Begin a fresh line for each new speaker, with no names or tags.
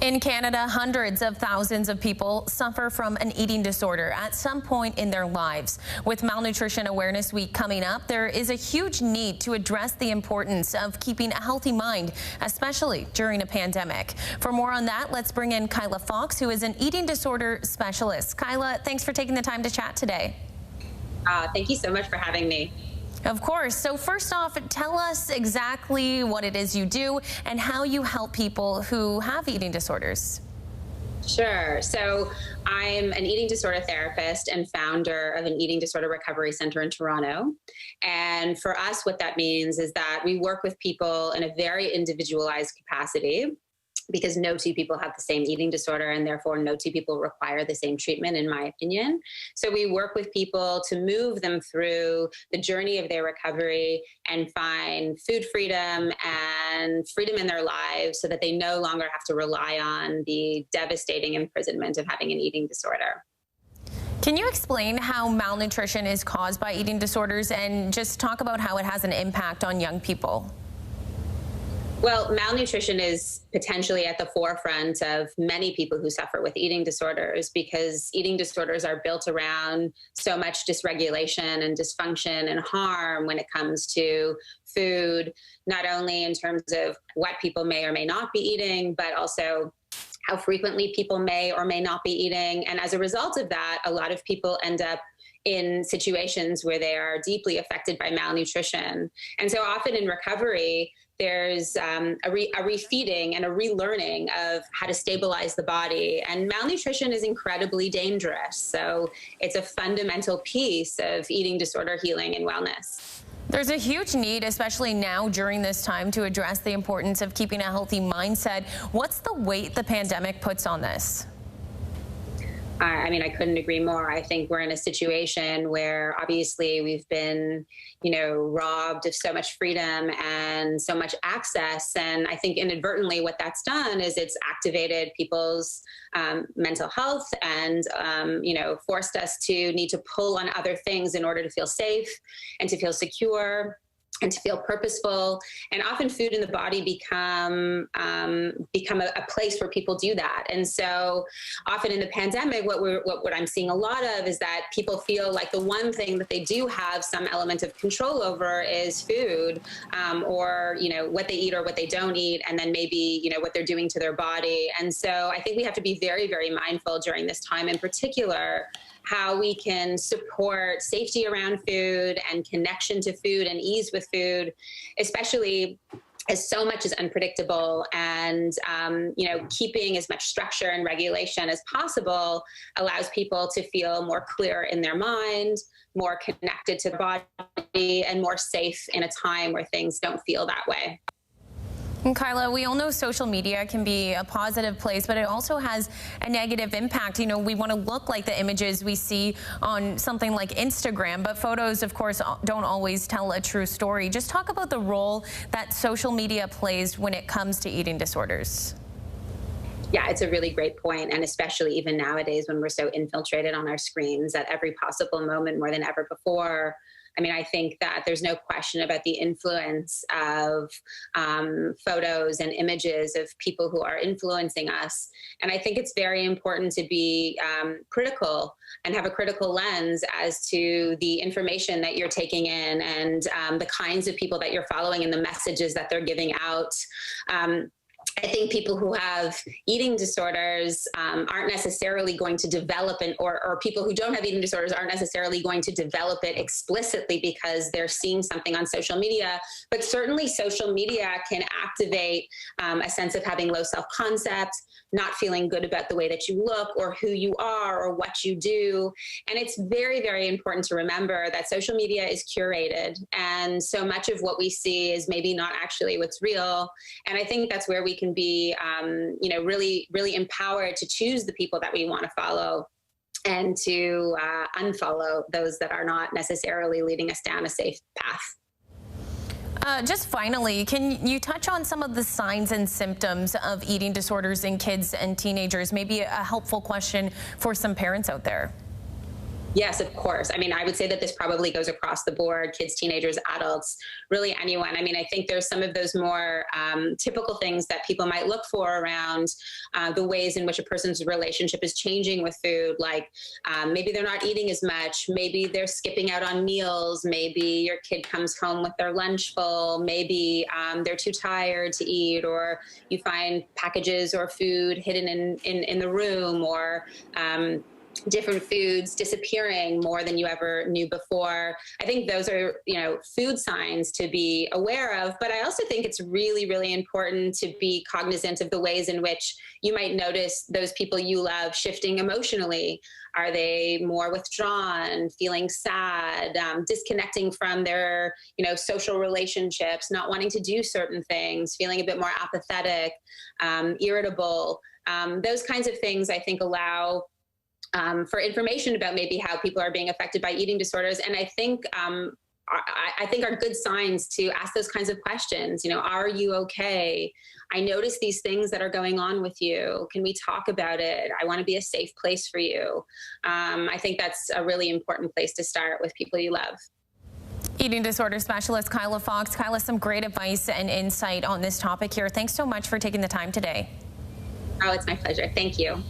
In Canada, hundreds of thousands of people suffer from an eating disorder at some point in their lives. With Malnutrition Awareness Week coming up, there is a huge need to address the importance of keeping a healthy mind, especially during a pandemic. For more on that, let's bring in Kyla Fox, who is an eating disorder specialist. Kyla, thanks for taking the time to chat today.
Thank you so much for having me.
Of course. So first off, tell us exactly what it is you do and how you help people who have eating disorders.
Sure. So I'm an eating disorder therapist and founder of an eating disorder recovery center in Toronto. And for us, what that means is that we work with people in a very individualized capacity, because no two people have the same eating disorder, and therefore no two people require the same treatment, in my opinion. So we work with people to move them through the journey of their recovery and find food freedom and freedom in their lives so that they no longer have to rely on the devastating imprisonment of having an eating disorder.
Can you explain how malnutrition is caused by eating disorders and just talk about how it has an impact on young people?
Well, malnutrition is potentially at the forefront of many people who suffer with eating disorders, because eating disorders are built around so much dysregulation and dysfunction and harm when it comes to food, not only in terms of what people may or may not be eating, but also how frequently people may or may not be eating. And as a result of that, a lot of people end up in situations where they are deeply affected by malnutrition. And so often in recovery, there's a refeeding and a relearning of how to stabilize the body. And malnutrition is incredibly dangerous. So it's a fundamental piece of eating disorder healing and wellness.
There's a huge need, especially now during this time, to address the importance of keeping a healthy mindset. What's the weight the pandemic puts on this?
I mean, I couldn't agree more. I think we're in a situation where obviously we've been, robbed of so much freedom and so much access. And I think inadvertently what that's done is it's activated people's mental health and, forced us to need to pull on other things in order to feel safe and to feel secure and to feel purposeful. And often food in the body become a place where people do that. And so often in the pandemic, what I'm seeing a lot of is that people feel like the one thing that they do have some element of control over is food, or, what they eat or what they don't eat, and then maybe, what they're doing to their body. And so I think we have to be very, very mindful during this time in particular how we can support safety around food and connection to food and ease with food, especially as so much is unpredictable, and keeping as much structure and regulation as possible allows people to feel more clear in their mind, more connected to the body, and more safe in a time where things don't feel that way.
And Kyla, we all know social media can be a positive place, but it also has a negative impact. We want to look like the images we see on something like Instagram, but photos, of course, don't always tell a true story. Just talk about the role that social media plays when it comes to eating disorders.
Yeah, it's a really great point. And especially even nowadays when we're so infiltrated on our screens at every possible moment more than ever before. I mean, I think that there's no question about the influence of photos and images of people who are influencing us. And I think it's very important to be critical and have a critical lens as to the information that you're taking in and the kinds of people that you're following and the messages that they're giving out. I think people who have eating disorders aren't necessarily going to develop or people who don't have eating disorders aren't necessarily going to develop it explicitly because they're seeing something on social media. But certainly social media can activate a sense of having low self-concept, not feeling good about the way that you look or who you are or what you do. And it's very, very important to remember that social media is curated. And so much of what we see is maybe not actually what's real. And I think that's where we can be, really, really empowered to choose the people that we want to follow and to unfollow those that are not necessarily leading us down a safe path.
Just finally, can you touch on some of the signs and symptoms of eating disorders in kids and teenagers? Maybe a helpful question for some parents out there.
Yes, of course. I mean, I would say that this probably goes across the board, kids, teenagers, adults, really anyone. I mean, I think there's some of those more typical things that people might look for around the ways in which a person's relationship is changing with food, like maybe they're not eating as much, maybe they're skipping out on meals, maybe your kid comes home with their lunch full, maybe they're too tired to eat, or you find packages or food hidden in the room, or different foods disappearing more than you ever knew before. I think those are, food signs to be aware of. But I also think it's really, really important to be cognizant of the ways in which you might notice those people you love shifting emotionally. Are they more withdrawn, feeling sad, disconnecting from their, social relationships, not wanting to do certain things, feeling a bit more apathetic, irritable? Those kinds of things, I think, allow for information about maybe how people are being affected by eating disorders. And I think are good signs to ask those kinds of questions. Are you okay? I notice these things that are going on with you. Can we talk about it? I want to be a safe place for you. I think that's a really important place to start with people you love.
Eating disorder specialist Kyla Fox. Kyla, some great advice and insight on this topic here. Thanks so much for taking the time today.
Oh, it's my pleasure. Thank you.